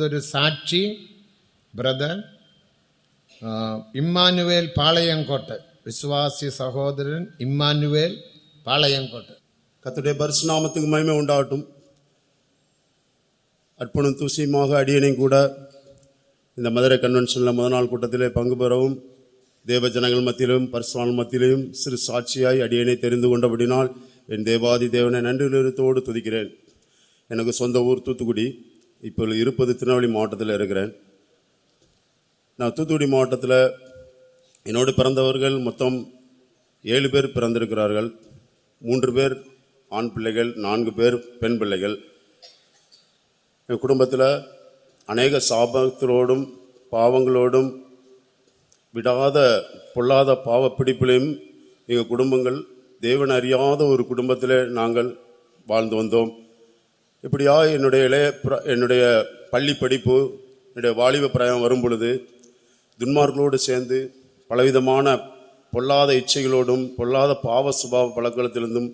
ഒരു സാക്ഷി brother Emmanuel Palayamkottai, விசுவாசி சகோதரன் இம்மானுவேல் பாளையங்கோட்டை. கர்த்தருடைய பரிசுத்த நாமத்துக்கு மகிமை உண்டாகட்டும். அர்ப்பணம் தூசியமாக அடியனையும் கூட இந்த மதுரை கன்வென்ஷனில் முதல் நாள் கூட்டத்திலே பங்கு பெறவும் தேவ ஜனங்கள் மத்தியிலும் பரிசுத்தவான்கள் மத்தியிலும் சிறு சாட்சியாய் அடியனை தெரிந்து கொண்டபடினால் என் தேவாதி தேவனை நன்றியுள்ளத்தோடு துதிக்கிறேன். எனக்கு சொந்த ஊர் தூத்துக்குடி. இப்போ இருப்பது திருநெல்வேலி மாவட்டத்தில் இருக்கிறேன். நான் தூத்துக்குடி மாவட்டத்தில் என்னோடு பிறந்தவர்கள் மொத்தம் 7 பேர் பிறந்திருக்கிறார்கள். 3 பேர் ஆண் பிள்ளைகள், 4 பேர் பெண் பிள்ளைகள். என் குடும்பத்தில் அநேக சாபங்களோடும் பாவங்களோடும் விடாத பொல்லாத பாவ பிடிப்பிலையும் எங்கள் குடும்பங்கள் தேவன் அறியாத ஒரு குடும்பத்தில் நாங்கள் வாழ்ந்து வந்தோம். இப்படியா என்னுடைய பள்ளி படிப்பு, என்னுடைய வாலிப பிராயம் வரும் பொழுது துன்மார்களோடு சேர்ந்து பலவிதமான பொல்லாத இச்சைகளோடும் பொல்லாத பாவ சுபாவ பழக்கத்திலிருந்தும்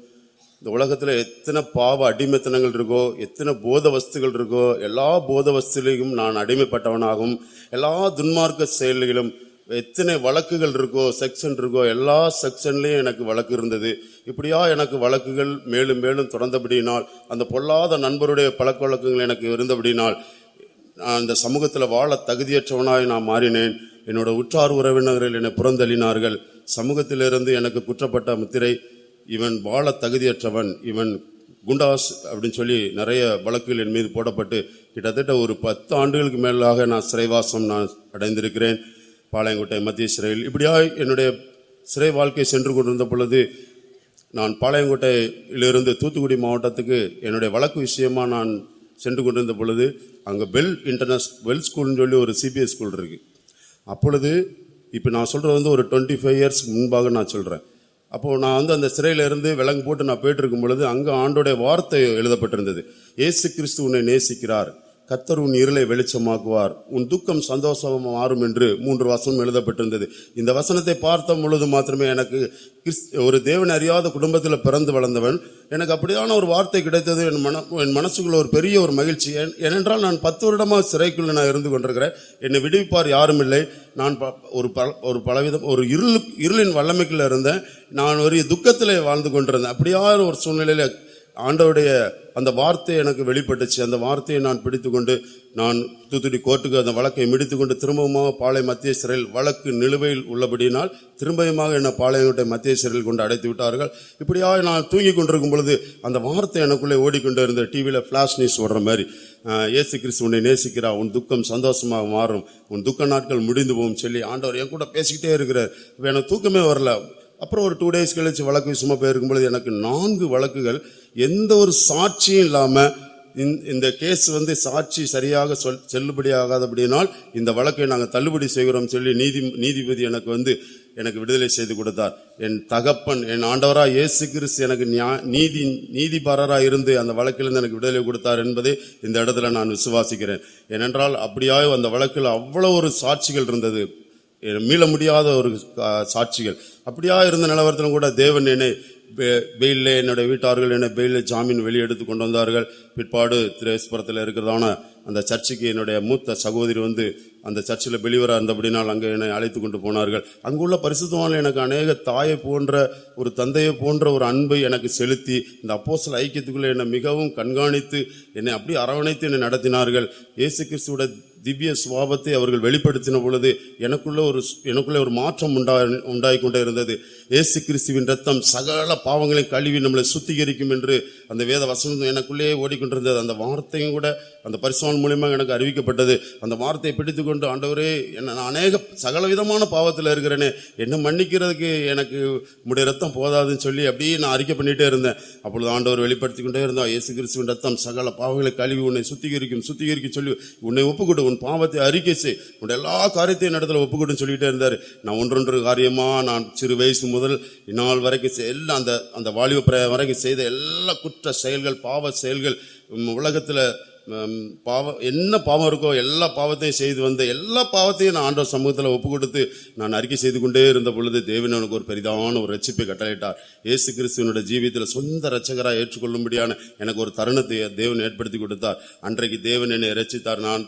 இந்த உலகத்தில் எத்தனை பாவ அடிமைத்தனங்கள் இருக்கோ, எத்தனை போத வஸ்துகள் இருக்கோ, எல்லா போத வஸ்துலையும் நான் அடிமைப்பட்டவனாகவும், எல்லா துன்மார்க்க செயல்களிலும் எத்தனை வழக்குகள் இருக்கோ, செக்ஷன் இருக்கோ, எல்லா செக்ஷன்லேயும் எனக்கு வழக்கு இருந்தது. இப்படியா எனக்கு வழக்குகள் மேலும் மேலும் தொடர்ந்தபடியினால், அந்த பொல்லாத நண்பருடைய பழக்க வழக்கங்கள் எனக்கு இருந்தபடியினால் அந்த சமூகத்தில் வாழ தகுதியற்றவனாய் நான் மாறினேன். என்னோட உற்றார் உறவினர்கள் என்னை புறந்தள்ளினார்கள். சமூகத்திலிருந்து எனக்கு குற்றப்பட்ட முத்திரை, இவன் வாழ தகுதியற்றவன், இவன் குண்டாஸ் அப்படின்னு சொல்லி நிறைய வழக்குகள் என் மீது போடப்பட்டு கிட்டத்தட்ட ஒரு 10 ஆண்டுகளுக்கு மேலாக நான் சிறைவாசம் அடைந்திருக்கிறேன். பாளையங்கோட்டை மத்திய சிறையில். இப்படியா என்னுடைய சிறை வாழ்க்கை சென்று கொண்டிருந்த பொழுது நான் பாளையங்கோட்டையிலிருந்து தூத்துக்குடி மாவட்டத்துக்கு என்னுடைய வழக்கு விஷயமா நான் சென்று கொண்டிருந்த பொழுது அங்கே வெல் ஸ்கூல்னு சொல்லி ஒரு சிபிஎஸ் ஸ்கூல் இருக்குது. அப்பொழுது இப்போ நான் சொல்கிறது ஒரு 25 இயர்ஸ் முன்பாக நான் சொல்கிறேன். அப்போது நான் அந்த சிறையிலிருந்து விலங்கு போட்டு நான் போயிட்டு இருக்கும் பொழுது அங்கே ஆண்டோடைய வார்த்தை எழுதப்பட்டிருந்தது. இயேசு கிறிஸ்து உன்னை நேசிக்கிறார், கர்த்தர் உன் இருளை வெளிச்சமாக்குவார், உன் துக்கம் சந்தோஷமாக மாறும் என்று 3 வசனம் எழுதப்பட்டிருந்தது. இந்த வசனத்தை பார்த்த பொழுது மாத்திரமே எனக்கு ஒரு தேவன் அறியாத குடும்பத்தில் பிறந்து வளர்ந்தவன், எனக்கு அப்படியான ஒரு வார்த்தை கிடைத்தது. என் மனசுக்குள்ள ஒரு பெரிய ஒரு மகிழ்ச்சி. ஏனென்றால் நான் 10 வருடமாக சிறைக்குள்ள நான் இருந்து கொண்டிருக்கிறேன். என்னை விடுவிப்பார் யாரும் இல்லை. நான் ஒரு பலவிதம் ஒரு இருளின் வல்லமைக்குள்ள இருந்தேன். நான் ஒரு துக்கத்தில் வாழ்ந்து கொண்டிருந்தேன். அப்படியான ஒரு சூழ்நிலையில ஆண்டவருடைய அந்த வார்த்தை எனக்கு வெளிப்பட்டுச்சு. அந்த வார்த்தையை நான் பிடித்து கொண்டு நான் தூத்துக்குடி கோர்ட்டுக்கு அந்த வழக்கை முடித்து கொண்டு திரும்பவுமாக பாளைய மத்திய சிறையில் வழக்கு நிலுவையில் உள்ளபடியினால் திரும்பவுமாக என்னை பாளையங்கோட்டை மத்திய சிறையில் கொண்டு அடைத்து விட்டார்கள். இப்படியாக நான் தூங்கி கொண்டிருக்கும் பொழுது அந்த வார்த்தை எனக்குள்ளே ஓடிக்கொண்டு இருந்த டிவியில் ஃப்ளாஷ் நியூஸ் ஓடுற மாதிரி, இயேசு கிறிஸ்து உன்னை நேசிக்கிறா, உன் துக்கம் சந்தோஷமாக மாறும், உன் துக்க நாட்கள் முடிந்து போகும் சொல்லி ஆண்டவர் என் கூட பேசிக்கிட்டே இருக்கிறார். இப்போ எனக்கு தூக்கமே வரல. அப்புறம் ஒரு 2 days கழிச்சு வழக்கு விஷயமா போயிருக்கும் பொழுது எனக்கு 4 வழக்குகள் எந்த ஒரு சாட்சியும் இல்லாமல், இந்த கேஸ் சாட்சி சரியாக செல்லுபடியாகாதபடினால் இந்த வழக்கை நாங்கள் தள்ளுபடி செய்கிறோம் சொல்லி நீதிபதி எனக்கு விடுதலை செய்து கொடுத்தார். என் தகப்பன், என் ஆண்டவராக இயேசு கிறிஸ்து எனக்கு நீதிபரராக இருந்து அந்த வழக்கிலிருந்து எனக்கு விடுதலை கொடுத்தார் என்பதை இந்த இடத்துல நான் விசுவாசிக்கிறேன். ஏனென்றால் அப்படியாக அந்த வழக்கில் அவ்வளோ ஒரு சாட்சிகள் இருந்தது, மீள முடியாத ஒரு சாட்சிகள். அப்படியா இருந்த நிலவரத்திலும் கூட தேவன் என்னை பெயிலில், என்னுடைய வீட்டார்கள் என்னை பெயிலில் ஜாமீன் வெளியெடுத்து கொண்டு வந்தார்கள். பிற்பாடு திரேஸ்புரத்தில் இருக்கிறதான அந்த சர்ச்சுக்கு என்னுடைய மூத்த சகோதரி அந்த சர்ச்சில் வெளிவர இருந்தபடினால் அங்கே என்னை அழைத்து கொண்டு போனார்கள். அங்குள்ள பரிசுத்தவான்கள் எனக்கு அநேக தாயை போன்ற ஒரு தந்தையை போன்ற ஒரு அன்பை எனக்கு செலுத்தி இந்த அப்போஸ்தல ஐக்கியத்துக்குள்ளே என்னை மிகவும் கண்காணித்து என்னை அப்படி அரவணைத்து என்னை நடத்தினார்கள். இயேசு கிறிஸ்துவோட திவ்ய சுவாபத்தை அவர்கள் வெளிப்படுத்தின பொழுது எனக்குள்ளே ஒரு மாற்றம் உண்டாகி கொண்டே இருந்தது. இயேசு கிறிஸ்துவின் ரத்தம் சகல பாவங்களையும் கழுவி நம்மளை சுத்திகரிக்கும் என்று அந்த வேத வசனம் எனக்குள்ளேயே ஓடிக்கொண்டிருந்தது. அந்த வார்த்தையும் கூட அந்த பரிசுத்தவான் மூலியமாக எனக்கு அறிவிக்கப்பட்டது. அந்த வார்த்தையை பிடித்து கொண்டு, ஆண்டவரே, நான் அநேக சகல விதமான பாவத்தில் இருக்கிறேனே, என்ன மன்னிக்கிறதுக்கு எனக்கு உடைய ரத்தம் போதாதுன்னு சொல்லி அப்படியே நான் அறிக்கை பண்ணிட்டே இருந்தேன். அப்பொழுது ஆண்டவர் வெளிப்படுத்தி கொண்டே இருந்தா, இயேசு கிறிஸ்துவின் ரத்தம் சகல பாவங்களை கழுவி உன்னை சுத்திகரிக்க சொல்லி உன்னை ஒப்புக்கொடு, உன் பாவத்தை அறிக்கை செய், உன் எல்லா காரியத்தையும் இடத்துல ஒப்புக்கொடுன்னு சொல்லிட்டே இருந்தார். நான் ஒன்றொன்று காரியமா நான் சிறு வயசு முதல் இந்நாள் வரைக்கும் எல்லாம் அந்த வாலிப வரைக்கும் செய்த எல்லா குற்ற செயல்கள், பாவ செயல்கள், உலகத்தில் பாவம் என்ன பாவம் இருக்கோ எல்லா பாவத்தையும் செய்து வந்த எல்லா பாவத்தையும் நான் ஆண்டவர் சமூகத்தில் ஒப்பு கொடுத்து நான் அறிக்கை செய்து கொண்டே இருந்த பொழுது தேவன் எனக்கு ஒரு பெரிதான ஒரு ரட்சிப்பை கட்டளையிட்டார். இயேசு கிறிஸ்துவனுடைய ஜீவியத்தில் சொந்த ரட்சகராக ஏற்றுக்கொள்ளும்படியான எனக்கு ஒரு தருணத்தை தேவன் ஏற்படுத்தி கொடுத்தார். அன்றைக்கு தேவன் என்னை ரட்சித்தார். நான்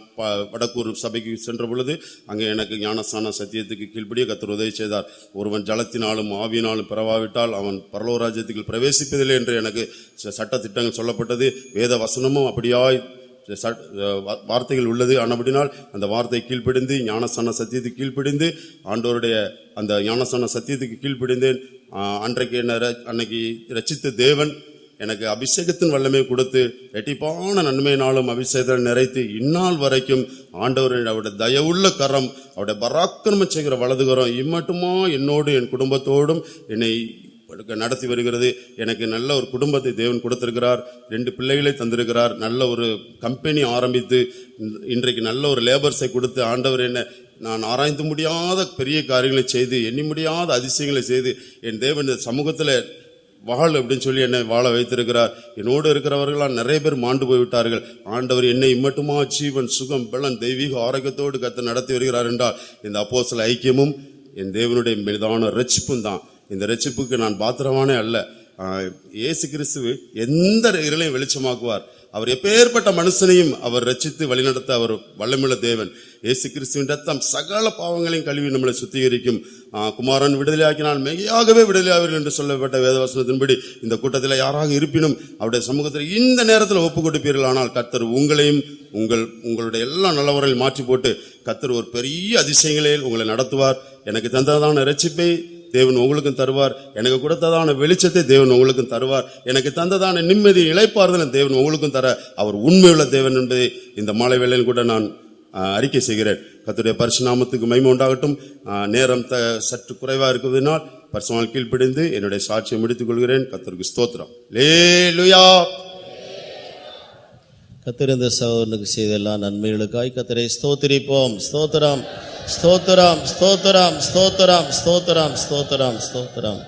வடக்கூர் சபைக்கு சென்ற பொழுது அங்கே எனக்கு ஞானஸ்நான சத்தியத்துக்கு கீழ்ப்படியே கர்த்தர் உதவி செய்தார். ஒருவன் ஜலத்தினாலும் ஆவியினாலும் பிறவாவிட்டால் அவன் பரலோக ராஜ்யத்துக்கு பிரவேசிப்பதில்லை என்று எனக்கு சட்ட திட்டங்கள் சொல்லப்பட்டது. வேத வசனமும் அப்படியாய் வார்த்தைகள் உள்ளது. ஆனபடினால் அந்த வார்த்தை கீழ்ப்படிந்து ஞானஸ்நான சத்தியத்துக்கு கீழ்ப்படிந்து ஆண்டவருடைய அந்த ஞானஸ்நான சத்தியத்துக்கு கீழ்ப்படிந்தேன். அன்னைக்கு ரட்சித்த தேவன் எனக்கு அபிஷேகத்தின் வல்லமை கொடுத்து ரெட்டிப்பான நன்மையினாலும் அபிஷேகத்தை நிறைத்து இந்நாள் வரைக்கும் ஆண்டவரின் அவருடைய தயவுள்ள கரம், அவருடைய பராக்கிரமம் செய்கிற வலதுகரம் இம்மட்டுமா என்னோடு என் குடும்பத்தோடும் என்னை நடத்தி வருகிறது. எனக்கு நல்ல ஒரு குடும்பத்தை தேவன் கொடுத்திருக்கிறார். 2 பிள்ளைகளை தந்திருக்கிறார். நல்ல ஒரு கம்பெனி ஆரம்பித்து இன்றைக்கு நல்ல ஒரு லேபர்ஸை கொடுத்து ஆண்டவர் என்ன நான் ஆராய்ந்து முடியாத பெரிய காரியங்களை செய்து எண்ணி முடியாத அதிசயங்களை செய்து என் தேவன் சமூகத்தில் வாழ் அப்படின்னு சொல்லி என்னை வாழ வைத்திருக்கிறார். என்னோடு இருக்கிறவர்களால் நிறைய பேர் மாண்டு போய்விட்டார்கள். ஆண்டவர் என்னை இம்மட்டுமா ஜீவன் சுகம் பலன் தெய்வீக ஆரோக்கியத்தோடு கர்த்தர் நடத்தி வருகிறார் என்றால் இந்த அப்போஸ்தல ஐக்கியமும் என் தேவனுடைய மீதான ரட்சிப்பும் தான். இந்த ரட்சிப்புக்கு நான் பாத்திரமானே அல்ல. இயேசு கிறிஸ்து எந்த இருளையும் வெளிச்சமாக்குவார். அவர் எப்பேற்பட்ட மனுஷனையும் அவர் ரட்சித்து வழிநடத்த அவர் வல்லமுள்ள தேவன். இயேசு கிறிஸ்துவின் ரத்தம் சகல பாவங்களையும் கழுவி நம்மளை சுத்திகரிக்கும். குமாரன் விடுதலையாக்கினால் மெய்யாகவே விடுதலையாவீர்கள் என்று சொல்லப்பட்ட வேதவசனத்தின்படி இந்த கூட்டத்தில் யாராக இருப்பினும் அவருடைய சமூகத்தில் இந்த நேரத்தில் ஒப்பு கொடுப்பீர்கள். ஆனால் கர்த்தர் உங்களையும் உங்களுடைய எல்லா நல்லவர்களையும் மாற்றி போட்டு கர்த்தர் ஒரு பெரிய அதிசயங்களே உங்களை நடத்துவார். எனக்கு தந்ததான ரட்சிப்பை தேவன் உங்களுக்கும் தருவார். எனக்கு கொடுத்ததான வெளிச்சத்தை தேவன் உங்களுக்கும் தருவார். எனக்கு தந்ததான நிம்மதி இளைப்பாறுதலை தேவன் உங்களுக்கும் தர அவர் உண்மையுள்ள தேவன் என்பதை இந்த மாலை வேளையில் கூட நான் அறிக்கை செய்கிறேன். கர்த்தருடைய பரிசுத்த நாமத்துக்கு மகிமை உண்டாகட்டும். நேரம் சற்று குறைவா இருக்குவதனால் பரிசுத்தமாய் கீழ்ப்படிந்து என்னுடைய சாட்சியை முடித்துக் கொள்கிறேன். கர்த்தருக்கு ஸ்தோத்திரம். அல்லேலூயா. கர்த்தர் இந்த சகோதரனுக்கு செய்த எல்லா நன்மைகளுக்காய் கர்த்தரை ஸ்தோத்திரிப்போம். ஸ்தோத்திரம், ஸ்தோத்திரம், ஸ்தோத்திரம், ஸ்தோத்திரம், ஸ்தோத்திரம், ஸ்தோத்திரம், ஸ்தோத்திரம்.